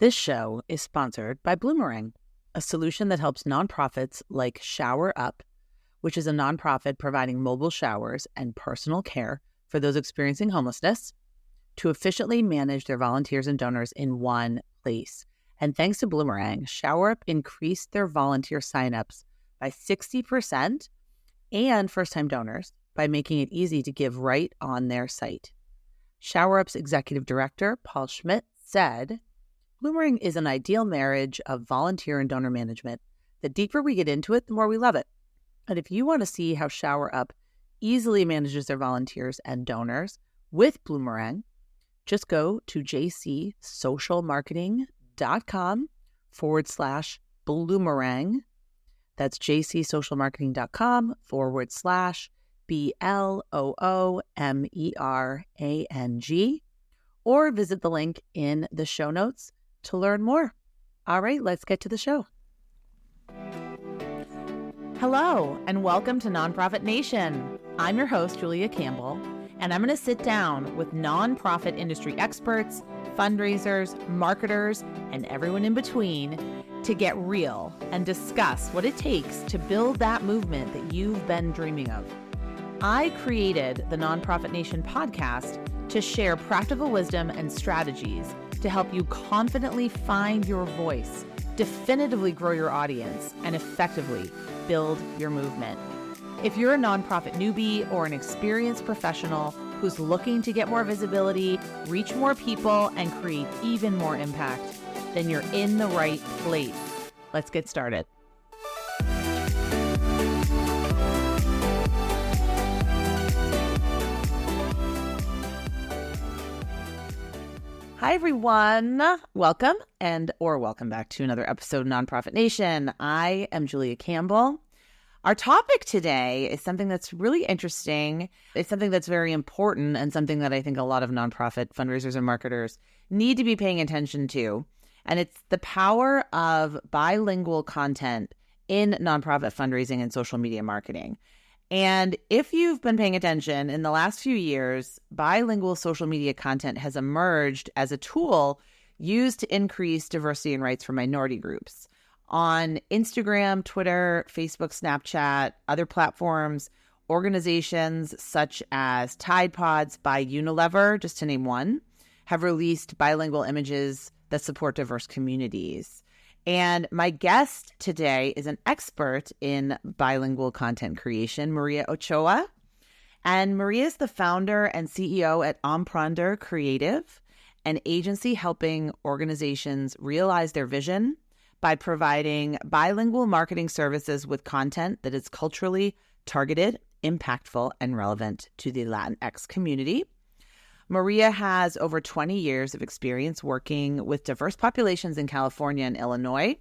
This show is sponsored by Bloomerang, a solution that helps nonprofits like Shower Up, which is a nonprofit providing mobile showers and personal care for those experiencing homelessness, to efficiently manage their volunteers and donors in one place. And thanks to Bloomerang, Shower Up increased their volunteer signups by 60% and first-time donors by making it easy to give right on their site. Shower Up's executive director, Paul Schmidt, said, Bloomerang is an ideal marriage of volunteer and donor management. The deeper we get into it, the more we love it. And if you want to see how Shower Up easily manages their volunteers and donors with Bloomerang, just go to jcsocialmarketing.com/Bloomerang. That's jcsocialmarketing.com/BLOOMERANG, or visit the link in the show notes to learn more. All right, let's get to the show. Hello, and welcome to Nonprofit Nation. I'm your host, Julia Campbell, and I'm going to sit down with nonprofit industry experts, fundraisers, marketers, and everyone in between to get real and discuss what it takes to build that movement that you've been dreaming of. I created the Nonprofit Nation podcast to share practical wisdom and strategies to help you confidently find your voice, definitively grow your audience, and effectively build your movement. If you're a nonprofit newbie or an experienced professional who's looking to get more visibility, reach more people, and create even more impact, then you're in the right place. Let's get started. Hi, everyone. Welcome welcome back to another episode of Nonprofit Nation. I am Julia Campbell. Our topic today is something that's really interesting. It's something that's very important and something that I think a lot of nonprofit fundraisers and marketers need to be paying attention to. And it's the power of bilingual content in nonprofit fundraising and social media marketing. And if you've been paying attention in the last few years, bilingual social media content has emerged as a tool used to increase diversity and rights for minority groups. On Instagram, Twitter, Facebook, Snapchat, other platforms, organizations such as Tide Pods by Unilever, just to name one, have released bilingual images that support diverse communities. And my guest today is an expert in bilingual content creation, Maria Ochoa. And Maria is the founder and CEO at Emprender Creative, an agency helping organizations realize their vision by providing bilingual marketing services with content that is culturally targeted, impactful, and relevant to the Latinx community. Maria has over 20 years of experience working with diverse populations in California and Illinois.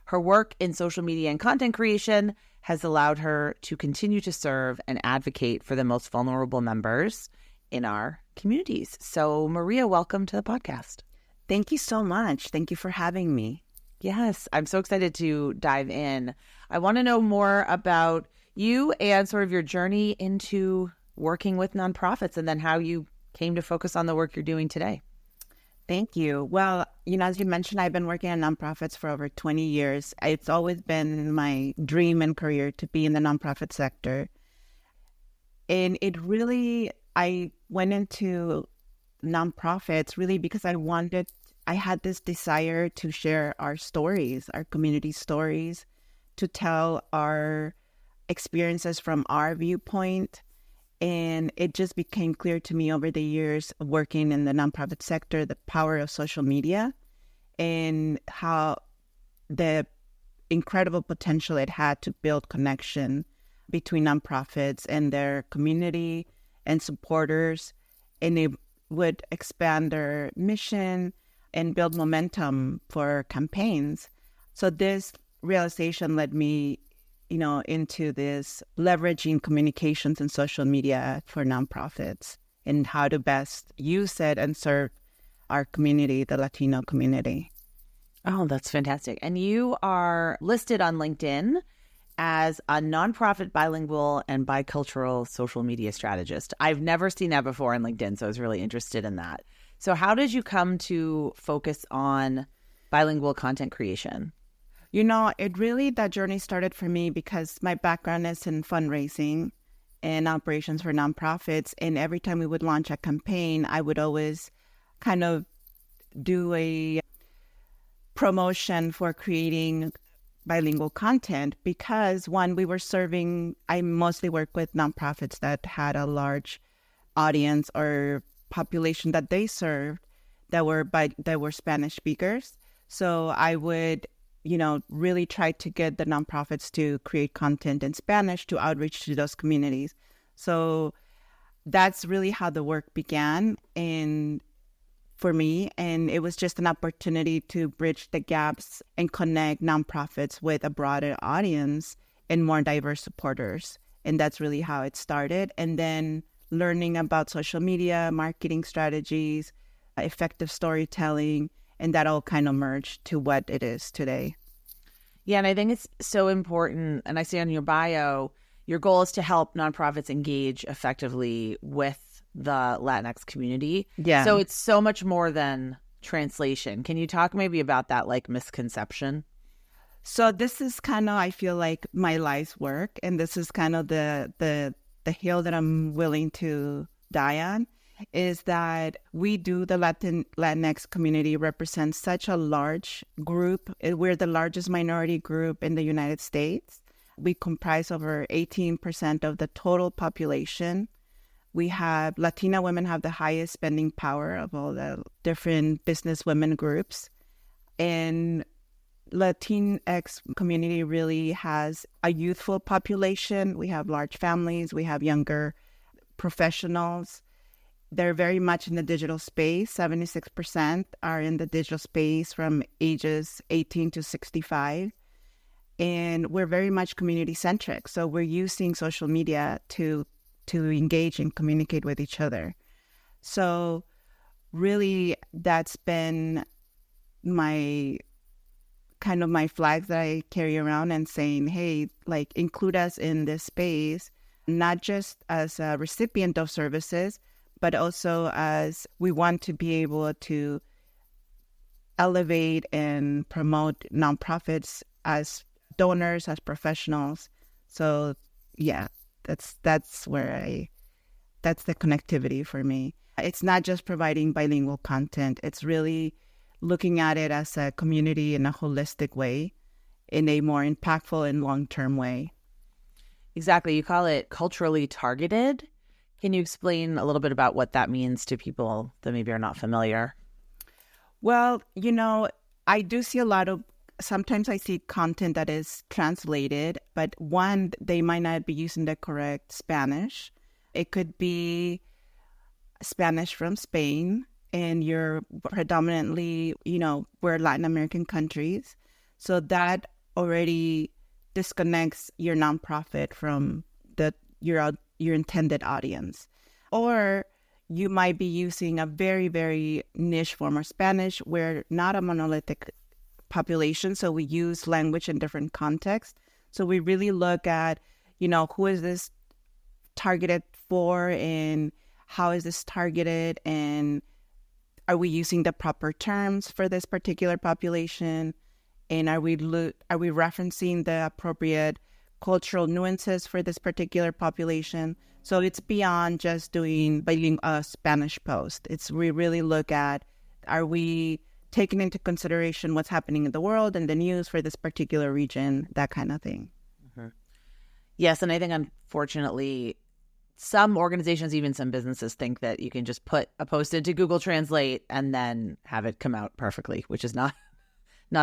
Her work in social media and content creation has allowed her to continue to serve and advocate for the most vulnerable members in our communities. So, Maria, welcome to the podcast. Thank you so much. Thank you for having me. Yes, I'm so excited to dive in. I want to know more about you and sort of your journey into working with nonprofits and then how you came to focus on the work you're doing today. Thank you. Well, as you mentioned, I've been working in nonprofits for over 20 years. It's always been my dream and career to be in the nonprofit sector. And I went into nonprofits really because I had this desire to share our stories, our community stories, to tell our experiences from our viewpoint. And it just became clear to me over the years of working in the nonprofit sector, the power of social media and how the incredible potential it had to build connection between nonprofits and their community and supporters. And it would expand their mission and build momentum for campaigns. So this realization led me into this leveraging communications and social media for nonprofits and how to best use it and serve our community, the Latino community. Oh, that's fantastic. And you are listed on LinkedIn as a nonprofit bilingual and bicultural social media strategist. I've never seen that before on LinkedIn, so I was really interested in that. So how did you come to focus on bilingual content creation? That journey started for me because my background is in fundraising and operations for nonprofits. And every time we would launch a campaign, I would always kind of do a promotion for creating bilingual content because one, I mostly work with nonprofits that had a large audience or population that they served that were Spanish speakers. So I would, really try to get the nonprofits to create content in Spanish to outreach to those communities. So that's really how the work began for me. And it was just an opportunity to bridge the gaps and connect nonprofits with a broader audience and more diverse supporters. And that's really how it started. And then learning about social media, marketing strategies, effective storytelling, and that all kind of merged to what it is today. Yeah, and I think it's so important. And I see on your bio, your goal is to help nonprofits engage effectively with the Latinx community. Yeah. So it's so much more than translation. Can you talk maybe about that misconception? So this is kind of, I feel like, my life's work, and this is kind of the hill that I'm willing to die on, is that the Latinx community represents such a large group. We're the largest minority group in the United States. We comprise over 18% of the total population. Latina women have the highest spending power of all the different business women groups. And Latinx community really has a youthful population. We have large families. We have younger professionals. They're very much in the digital space. 76% are in the digital space from ages 18 to 65. And we're very much community centric. So we're using social media to engage and communicate with each other. So really that's been my flags that I carry around and saying, hey, include us in this space, not just as a recipient of services, but also as we want to be able to elevate and promote nonprofits as donors, as professionals. So yeah, that's the connectivity for me. It's not just providing bilingual content. It's really looking at it as a community in a holistic way, in a more impactful and long-term way. Exactly. You call it culturally targeted. Can you explain a little bit about what that means to people that maybe are not familiar? Well, I do see sometimes I see content that is translated, but one, they might not be using the correct Spanish. It could be Spanish from Spain, and you're predominantly, we're Latin American countries. So that already disconnects your nonprofit from your intended audience. Or you might be using a very, very niche form of Spanish. We're not a monolithic population, so we use language in different contexts. So we really look at, who is this targeted for, and how is this targeted, and are we using the proper terms for this particular population, and are we referencing the appropriate cultural nuances for this particular population? So it's beyond just doing a Spanish post. We really look at, are we taking into consideration what's happening in the world and the news for this particular region, that kind of thing. Mm-hmm. Yes, and I think unfortunately, some organizations, even some businesses, think that you can just put a post into Google Translate and then have it come out perfectly, which is not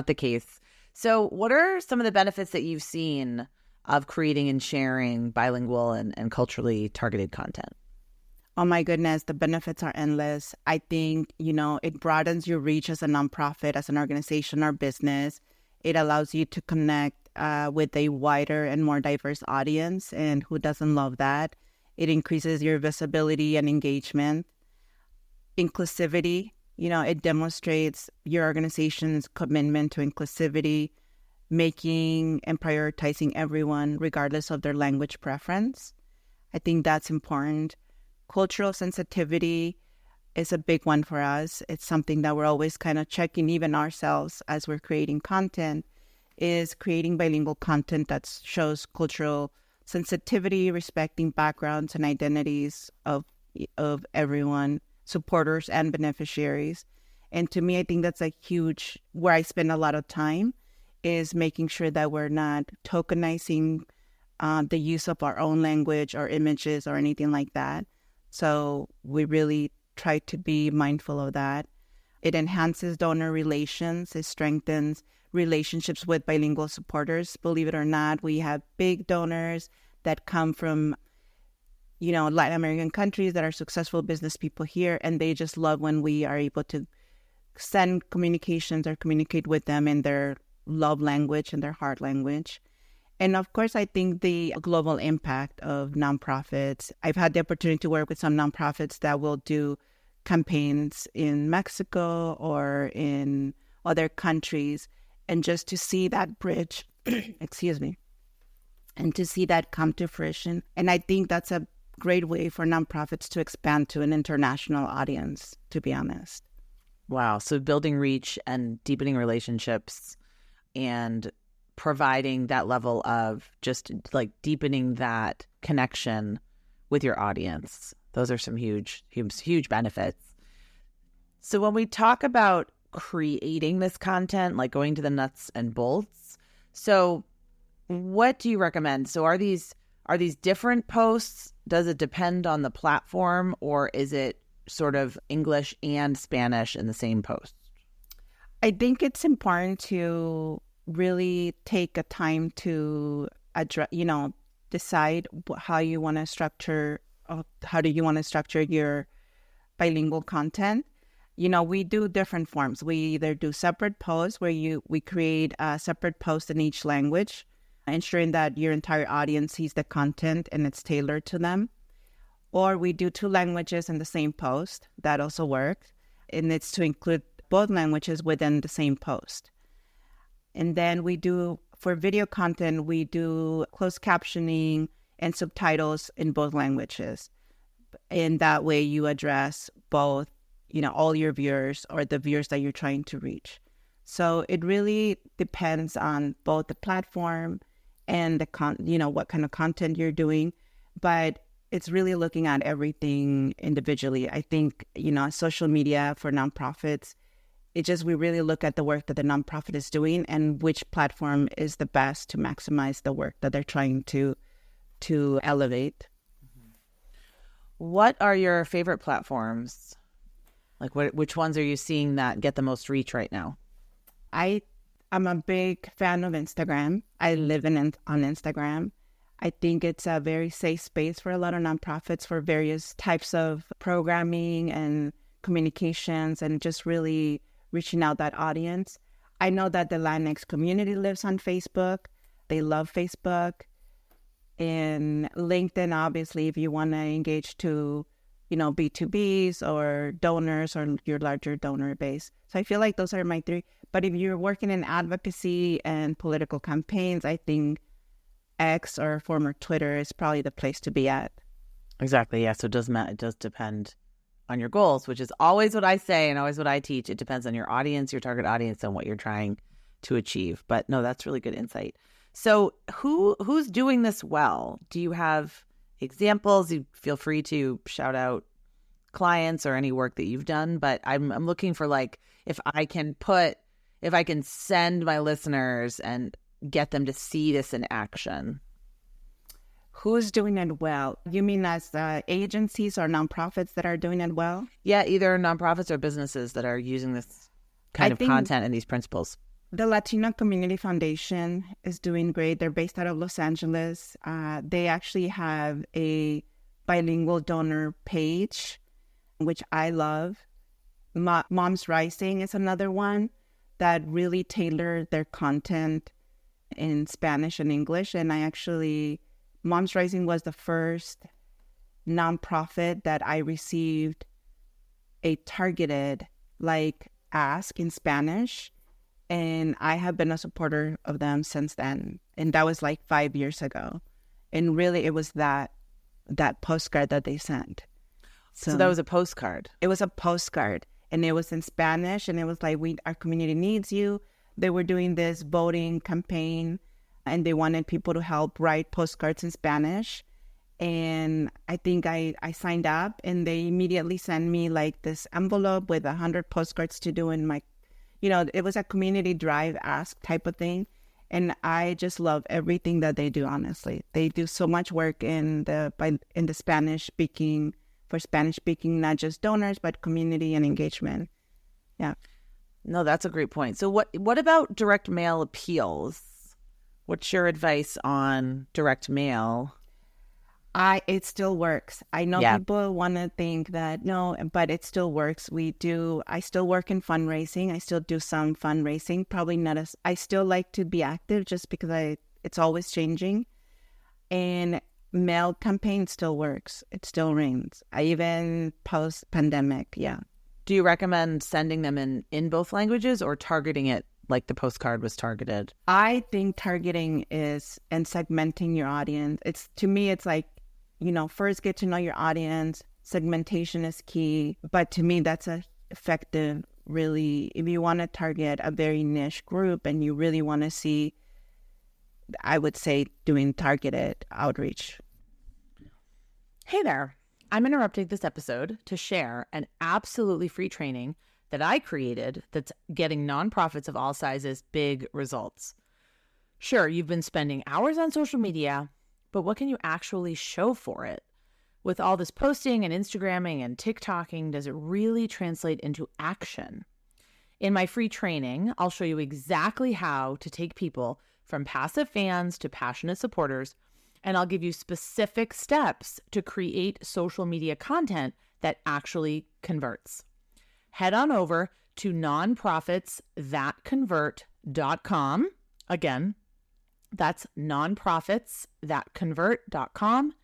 the case. So what are some of the benefits that you've seen of creating and sharing bilingual and culturally targeted content? Oh my goodness, the benefits are endless. I think, it broadens your reach as a nonprofit, as an organization or business. It allows you to connect with a wider and more diverse audience, and who doesn't love that? It increases your visibility and engagement. Inclusivity, it demonstrates your organization's commitment to inclusivity, making and prioritizing everyone regardless of their language preference. I think that's important. Cultural sensitivity, is a big one for us. It's something that we're always kind of checking, even ourselves as we're creating content, is creating bilingual content that shows cultural sensitivity, respecting backgrounds and identities of everyone, supporters and beneficiaries. And to me, I think that's a huge, where I spend a lot of time, is making sure that we're not tokenizing the use of our own language or images or anything like that. So we really try to be mindful of that. It enhances donor relations. It strengthens relationships with bilingual supporters. Believe it or not, we have big donors that come from, Latin American countries that are successful business people here, and they just love when we are able to send communications or communicate with them in their love language and their heart language. And of course, I think the global impact of nonprofits. I've had the opportunity to work with some nonprofits that will do campaigns in Mexico or in other countries, and just to see that bridge, excuse me, and to see that come to fruition. And I think that's a great way for nonprofits to expand to an international audience, to be honest. Wow. So building reach and deepening relationships and providing that level of just like deepening that connection with your audience. Those are some huge, huge, huge benefits. So when we talk about creating this content, like going to the nuts and bolts, so what do you recommend? So are these different posts? Does it depend on the platform, or is it sort of English and Spanish in the same post? I think it's important to really take a time to address, decide how you want to structure, how do you want to structure your bilingual content. We do different forms. We either do separate posts where we create a separate post in each language, ensuring that your entire audience sees the content and it's tailored to them. Or we do 2 languages in the same post. That also works. And it's to include both languages within the same post. And then for video content, we do closed captioning and subtitles in both languages. And that way you address both, all your viewers or the viewers that you're trying to reach. So it really depends on both the platform and what kind of content you're doing. But it's really looking at everything individually. I think, social media for nonprofits, we really look at the work that the nonprofit is doing and which platform is the best to maximize the work that they're trying to elevate. What are your favorite platforms? Like which ones are you seeing that get the most reach right now? I'm a big fan of Instagram. I live on Instagram. I think it's a very safe space for a lot of nonprofits for various types of programming and communications and just really reaching out that audience. I know that the Latinx community lives on Facebook. They love Facebook. And LinkedIn, obviously, if you want to engage to, B2Bs or donors or your larger donor base. So I feel like those are my 3. But if you're working in advocacy and political campaigns, I think X or former Twitter is probably the place to be at. Exactly. Yeah. So it does depend on your goals, which is always what I say and always what I teach. It depends on your audience, your target audience, and what you're trying to achieve. But no, that's really good insight. So who's doing this well? Do you have examples? You feel free to shout out clients or any work that you've done. But I'm looking for if I can send my listeners and get them to see this in action. Who's doing it well? You mean as agencies or nonprofits that are doing it well? Yeah, either nonprofits or businesses that are using this kind of content and these principles. The Latino Community Foundation is doing great. They're based out of Los Angeles. They actually have a bilingual donor page, which I love. Moms Rising is another one that really tailored their content in Spanish and English. And Moms Rising was the first nonprofit that I received a targeted ask in Spanish. And I have been a supporter of them since then. And that was 5 years ago. And really it was that postcard that they sent. So that was a postcard. It was a postcard, and it was in Spanish, and it was like, our community needs you. They were doing this voting campaign, and they wanted people to help write postcards in Spanish. And I think I signed up, and they immediately sent me like this envelope with 100 postcards to do in my, it was a community drive ask type of thing. And I just love everything that they do, honestly. They do so much work in the Spanish speaking, for Spanish speaking, not just donors, but community and engagement. Yeah. No, that's a great point. So what about direct mail appeals? What's your advice on direct mail? It still works. I know people want to think that no, but it still works. I still work in fundraising. I still do some fundraising, probably not as, I still like to be active just because it's always changing. And mail campaign still works. It still rings. I even post-pandemic, yeah. Do you recommend sending them in both languages or targeting it like the postcard was targeted? I think targeting is, and segmenting your audience. To me, it's like, first get to know your audience. Segmentation is key. But to me, that's effective, really. If you want to target a very niche group and you really want to see, I would say doing targeted outreach. Hey there. I'm interrupting this episode to share an absolutely free training that I created that's getting nonprofits of all sizes big results. Sure, you've been spending hours on social media, but what can you actually show for it? With all this posting and Instagramming and TikToking, does it really translate into action? In my free training, I'll show you exactly how to take people from passive fans to passionate supporters, and I'll give you specific steps to create social media content that actually converts. Head on over to nonprofitsthatconvert.com. Again, that's nonprofitsthatconvert.com,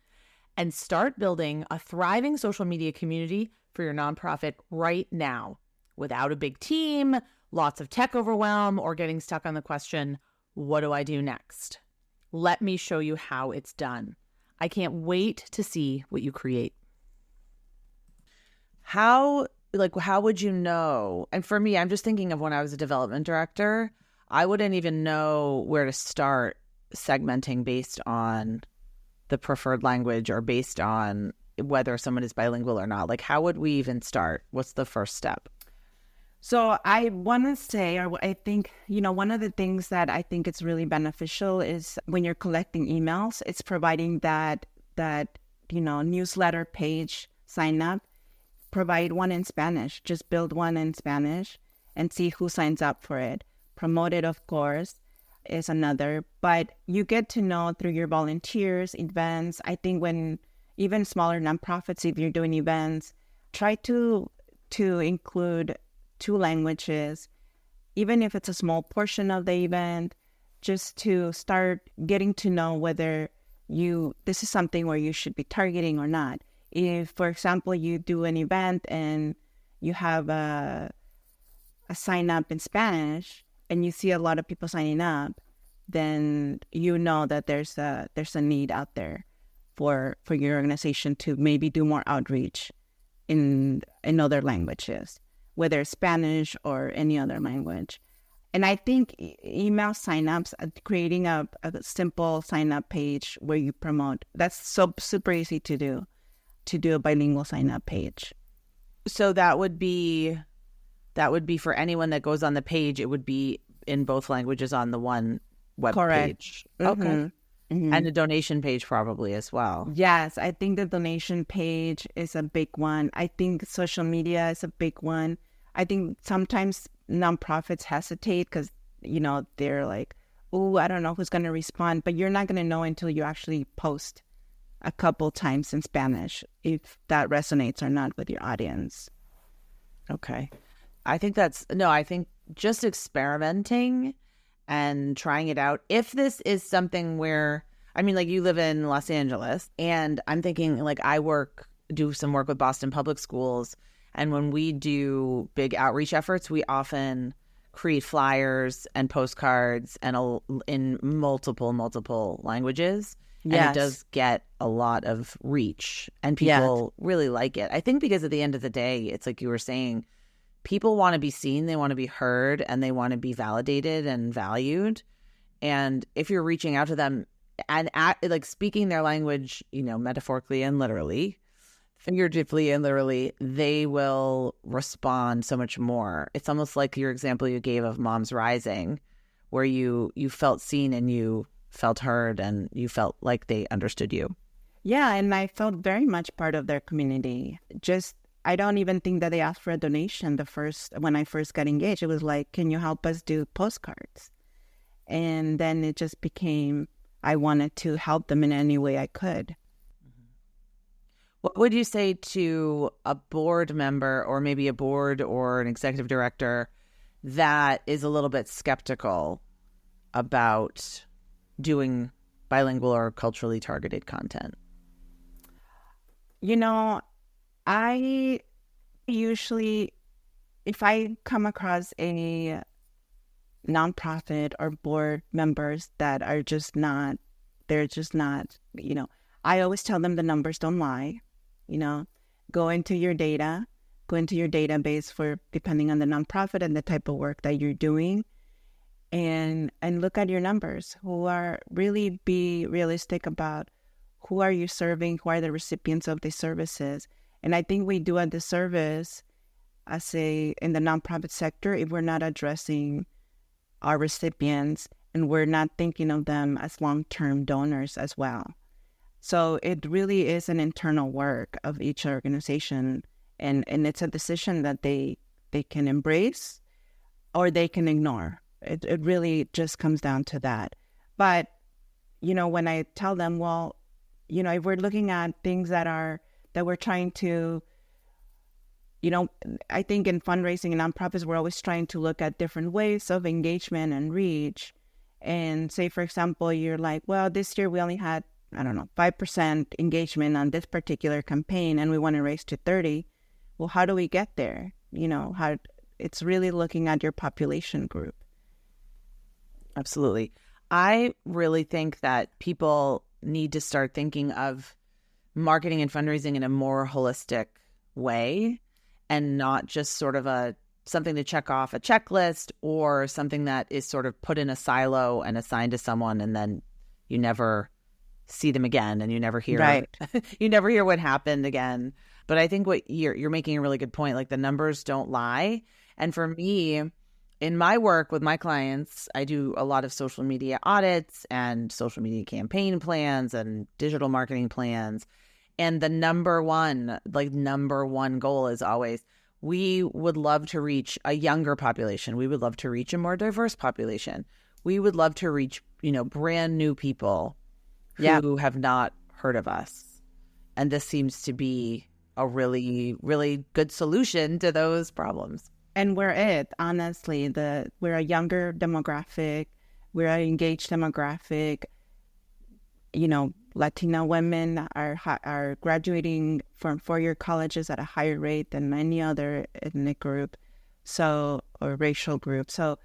and start building a thriving social media community for your nonprofit right now without a big team, lots of tech overwhelm, or getting stuck on the question, what do I do next? Let me show you how it's done. I can't wait to see what you create. How would you know? And for me, I'm just thinking of when I was a development director, I wouldn't even know where to start segmenting based on the preferred language or based on whether someone is bilingual or not. Like, how would we even start? What's the first step? So I want to say, or I think, one of the things that I think it's really beneficial is when you're collecting emails, it's providing that newsletter page sign up, provide one in Spanish, just build one in Spanish and see who signs up for it. Promote it, of course, is another, but you get to know through your volunteers, events. I think when even smaller nonprofits, if you're doing events, try to include 2 languages, even if it's a small portion of the event, just to start getting to know whether this is something where you should be targeting or not. If, for example, you do an event and you have a sign up in Spanish and you see a lot of people signing up, then you know that there's a need out there for your organization to maybe do more outreach in other languages, whether it's Spanish or any other language. And I think email signups, creating a simple sign-up page where you promote, that's so super easy to do a bilingual sign-up page. So that would be for anyone that goes on the page, it would be in both languages on the one web page. Mm-hmm. Okay. Mm-hmm. And the donation page probably as well. Yes, I think the donation page is a big one. I think social media is a big one. I think sometimes nonprofits hesitate because, they're like, oh, I don't know who's going to respond. But you're not going to know until you actually post a couple times in Spanish if that resonates or not with your audience. Okay. I think just experimenting and trying it out. If this is something where, you live in Los Angeles, and I'm thinking I do some work with Boston Public Schools. And when we do big outreach efforts, we often create flyers and postcards and in multiple languages. And it Yes. does get a lot of reach and Yes. people really like it. I think because at the end of the day, it's like you were saying, people want to be seen, they want to be heard, and they want to be validated and valued. And if you're reaching out to them and like speaking their language, metaphorically and literally, figuratively and literally, they will respond so much more. It's almost like your example you gave of Moms Rising, where you felt seen and you felt heard and you felt like they understood you. Yeah, and I felt very much part of their community. Just, I don't even think that they asked for a donation when I first got engaged. It was like, can you help us do postcards? And then it just became, I wanted to help them in any way I could. What would you say to a board member or maybe a board or an executive director that is a little bit skeptical about doing bilingual or culturally targeted content? I usually, if I come across a nonprofit or board members that are just not, they're just not, I always tell them the numbers don't lie. Go into your data, go into your database for depending on the nonprofit and the type of work that you're doing, and look at your numbers. Be realistic about who are you serving, who are the recipients of the services. And I think we do a disservice in the nonprofit sector if we're not addressing our recipients and we're not thinking of them as long-term donors as well. So it really is an internal work of each organization, and it's a decision that they can embrace or they can ignore. It really just comes down to that. But, when I tell them, well, if we're looking at things that we're trying to, I think in fundraising and nonprofits, we're always trying to look at different ways of engagement and reach. And say, for example, you're like, well, this year we only had, 5% engagement on this particular campaign, and we want to raise to 30. Well, how do we get there? It's really looking at your population group. Absolutely. I really think that people need to start thinking of marketing and fundraising in a more holistic way and not just sort of something to check off a checklist or something that is sort of put in a silo and assigned to someone, and then you never see them again and you never hear you never hear what happened again. But I think what you're making a really good point. Like, the numbers don't lie. And for me, in my work with my clients, I do a lot of social media audits and social media campaign plans and digital marketing plans. And the number one goal is always, we would love to reach a younger population. We would love to reach a more diverse population. We would love to reach, brand new people who have not heard of us. And this seems to be a really, really good solution to those problems. And honestly, we're a younger demographic, we're an engaged demographic. Latina women are graduating from four-year colleges at a higher rate than any other ethnic group, or racial group. So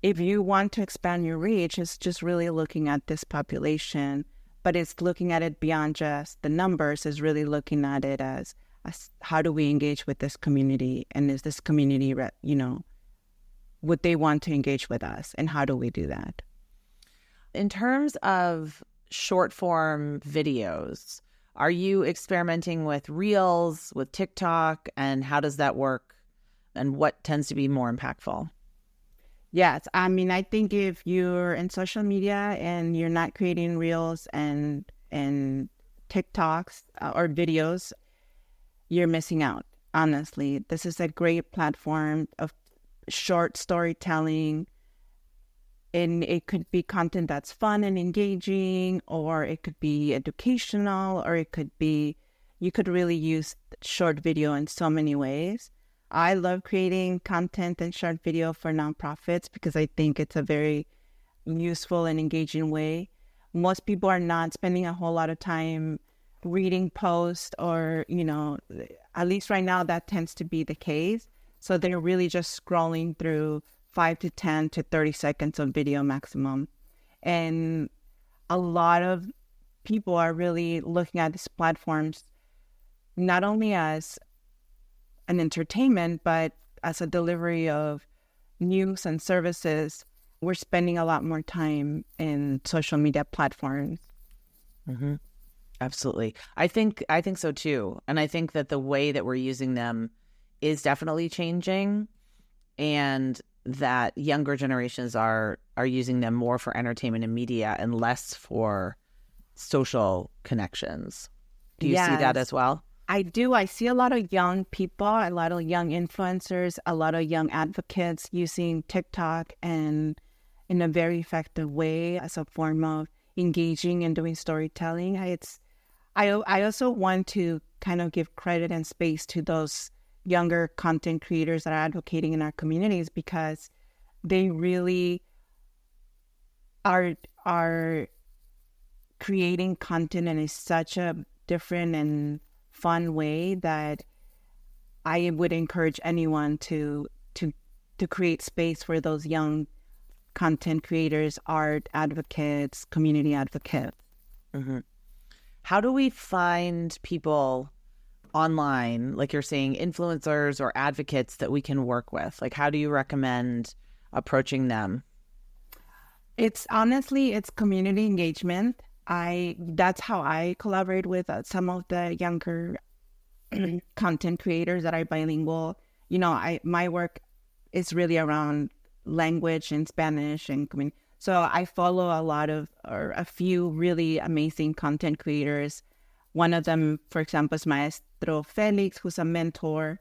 if you want to expand your reach, it's just really looking at this population, but it's looking at it beyond just the numbers. Is really looking at it as how do we engage with this community, and is this community, would they want to engage with us, and how do we do that? In terms of short form videos, are you experimenting with Reels, with TikTok, and how does that work? And what tends to be more impactful? Yes. I think if you're in social media and you're not creating Reels and TikToks or videos, you're missing out. Honestly, this is a great platform of short storytelling. And it could be content that's fun and engaging, or it could be educational, or you could really use short video in so many ways. I love creating content and short video for nonprofits because I think it's a very useful and engaging way. Most people are not spending a whole lot of time reading posts or, at least right now that tends to be the case. So they're really just scrolling through 5 to 10 to 30 seconds of video maximum. And a lot of people are really looking at these platforms not only as an entertainment, but as a delivery of news and services. We're spending a lot more time in social media platforms. Mm-hmm. Absolutely. I think so too. And I think that the way that we're using them is definitely changing, and that younger generations are using them more for entertainment and media and less for social connections. Do you see that Yes, as well? I do. I see a lot of young people, a lot of young influencers, a lot of young advocates using TikTok and in a very effective way as a form of engaging and doing storytelling. I also want to kind of give credit and space to those younger content creators that are advocating in our communities, because they really are creating content in such a different and fun way that I would encourage anyone to create space for those young content creators, art advocates, community advocates. Mm-hmm. How do we find people online, like you're saying, influencers or advocates that we can work with? Like, how do you recommend approaching them? It's honestly, it's community engagement. That's how I collaborate with some of the younger content creators that are bilingual. My work is really around language and Spanish and community. So I follow a few really amazing content creators. One of them, for example, is Maestro Felix, who's a mentor,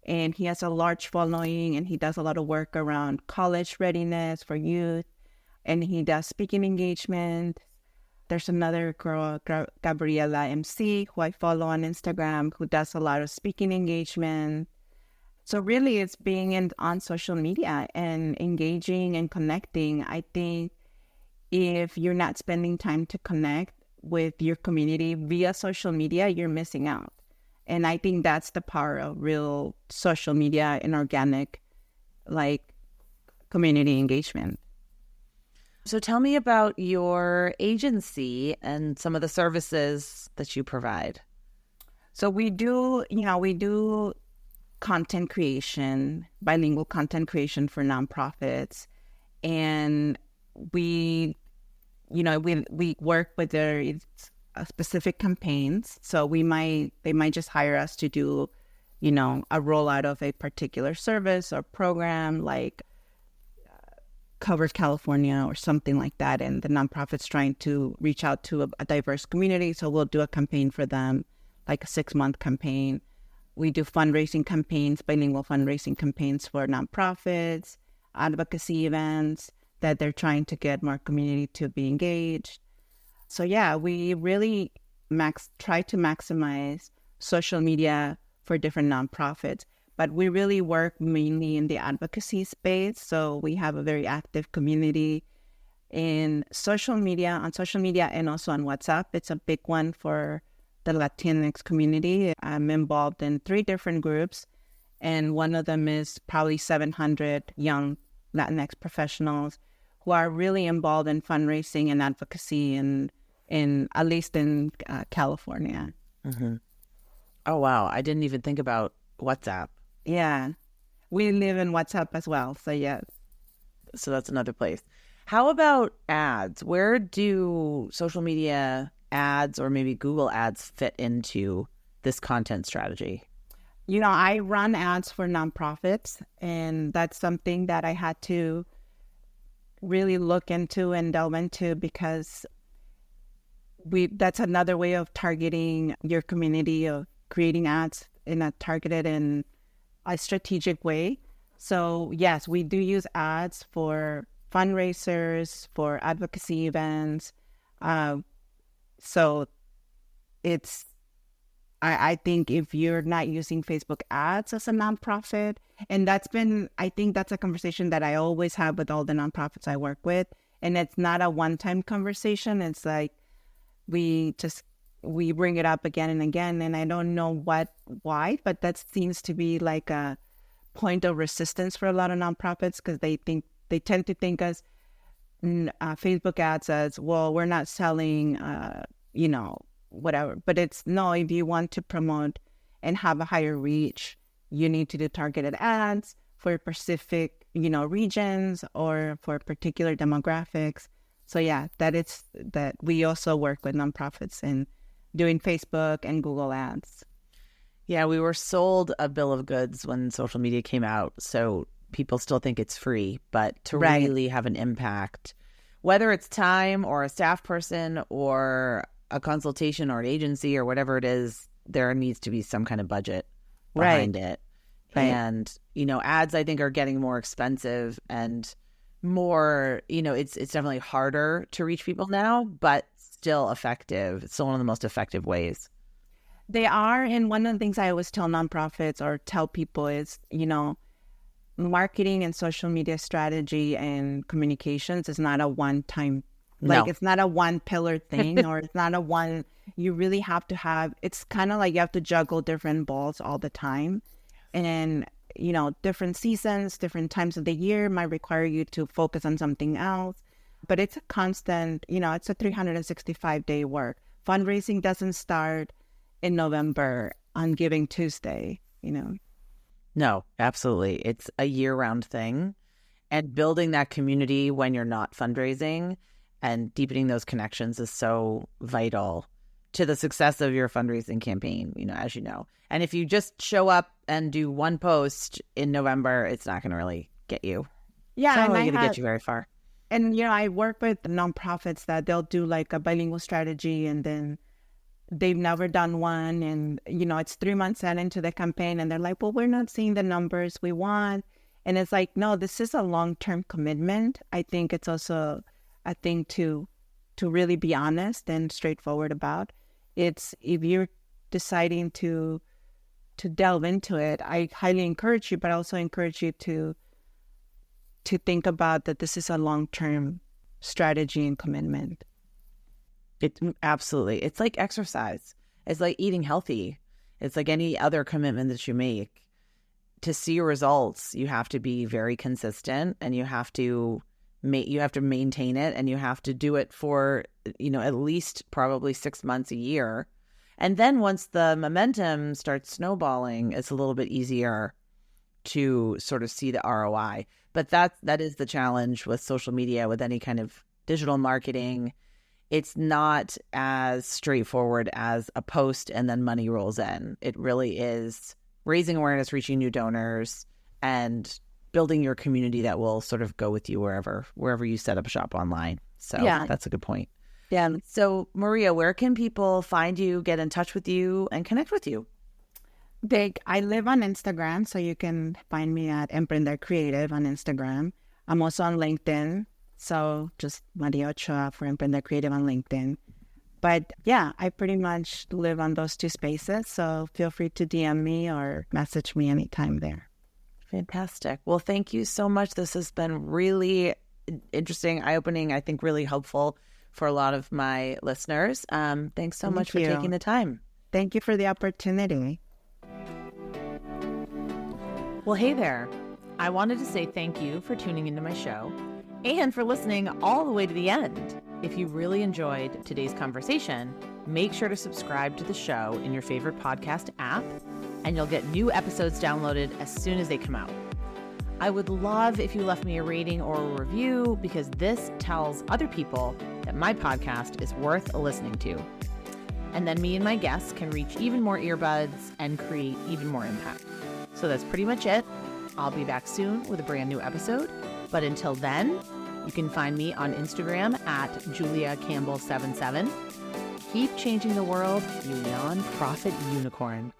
and he has a large following, and he does a lot of work around college readiness for youth, and he does speaking engagement. There's another girl, Gabriela MC, who I follow on Instagram, who does a lot of speaking engagement. So really, it's being on social media and engaging and connecting. I think if you're not spending time to connect with your community via social media, you're missing out. And I think that's the power of real social media and organic, like, community engagement. So tell me about your agency and some of the services that you provide. So we do content creation, bilingual content creation for nonprofits, and we work with their specific campaigns. So they might just hire us to do, a rollout of a particular service or program, like Covers California or something like that, and the nonprofit's trying to reach out to a diverse community. So we'll do a campaign for them, like a 6-month campaign. We do fundraising campaigns, bilingual fundraising campaigns for nonprofits, advocacy events that they're trying to get more community to be engaged. So yeah, we really try to maximize social media for different nonprofits, but we really work mainly in the advocacy space. So we have a very active community on social media, and also on WhatsApp. It's a big one for the Latinx community. I'm involved in 3 different groups, and one of them is probably 700 young Latinx professionals who are really involved in fundraising and advocacy in at least in California. Mm-hmm. Oh, wow. I didn't even think about WhatsApp. Yeah, we live in WhatsApp as well. So yeah. So that's another place. How about ads? Where do social media ads or maybe Google ads fit into this content strategy? I run ads for nonprofits, and that's something that I had to really look into and delve into, because that's another way of targeting your community, of creating ads in a targeted and a strategic way. So yes, we do use ads for fundraisers, for advocacy events. So I think if you're not using Facebook ads as a nonprofit, and I think that's a conversation that I always have with all the nonprofits I work with. And it's not a one-time conversation. It's like, we bring it up again and again. And I don't know why, but that seems to be like a point of resistance for a lot of nonprofits, because they tend to think as Facebook ads as, well, we're not selling whatever. But it's no, if you want to promote and have a higher reach, you need to do targeted ads for specific, regions or for particular demographics. So yeah, that we also work with nonprofits in doing Facebook and Google ads. Yeah, we were sold a bill of goods when social media came out. So people still think it's free, but to really have an impact, whether it's time or a staff person or a consultation or an agency or whatever it is, there needs to be some kind of budget behind it. Right. And, ads I think are getting more expensive and more, it's definitely harder to reach people now, but still effective. It's still one of the most effective ways. They are. And one of the things I always tell nonprofits or tell people is, marketing and social media strategy and communications is not a one-time, it's not a one pillar thing or it's not a one, you really have to have, it's kind of like you have to juggle different balls all the time. And, different seasons, different times of the year might require you to focus on something else. But it's a constant, it's a 365-day work. Fundraising doesn't start in November on Giving Tuesday, No, absolutely. It's a year-round thing. And building that community when you're not fundraising and deepening those connections is so vital to the success of your fundraising campaign, as you know. And if you just show up and do one post in November, it's not going to really get you. Yeah, it's not really going to get you very far. And, I work with nonprofits that they'll do like a bilingual strategy and then they've never done one. And, it's 3 months into the campaign and they're like, well, we're not seeing the numbers we want. And it's like, no, this is a long-term commitment. I think it's also a thing to really be honest and straightforward about. It's if you're deciding to delve into it, I highly encourage you, but I also encourage you to think about that this is a long-term strategy and commitment. Absolutely. It's like exercise. It's like eating healthy. It's like any other commitment that you make. To see results, you have to be very consistent and you have to maintain it and you have to do it for, at least probably 6 months, a year. And then once the momentum starts snowballing, it's a little bit easier to sort of see the ROI. But that is the challenge with social media, with any kind of digital marketing. It's not as straightforward as a post and then money rolls in. It really is raising awareness, reaching new donors, and building your community that will sort of go with you wherever you set up shop online. So that's a good point. Yeah. So Maria, where can people find you, get in touch with you, and connect with you? I live on Instagram, so you can find me at Emprender Creative on Instagram. I'm also on LinkedIn, so just Maria Ochoa for Emprender Creative on LinkedIn. But yeah, I pretty much live on those two spaces, so feel free to DM me or message me anytime there. Fantastic. Well, thank you so much. This has been really interesting, eye-opening, I think really helpful for a lot of my listeners. Thanks so much for taking the time. Thank you for the opportunity. Well, hey there. I wanted to say thank you for tuning into my show and for listening all the way to the end. If you really enjoyed today's conversation, make sure to subscribe to the show in your favorite podcast app, and you'll get new episodes downloaded as soon as they come out. I would love if you left me a rating or a review, because this tells other people that my podcast is worth listening to. And then me and my guests can reach even more earbuds and create even more impact. So that's pretty much it. I'll be back soon with a brand new episode. But until then, you can find me on Instagram at JuliaCampbell77. Keep changing the world, you nonprofit unicorn.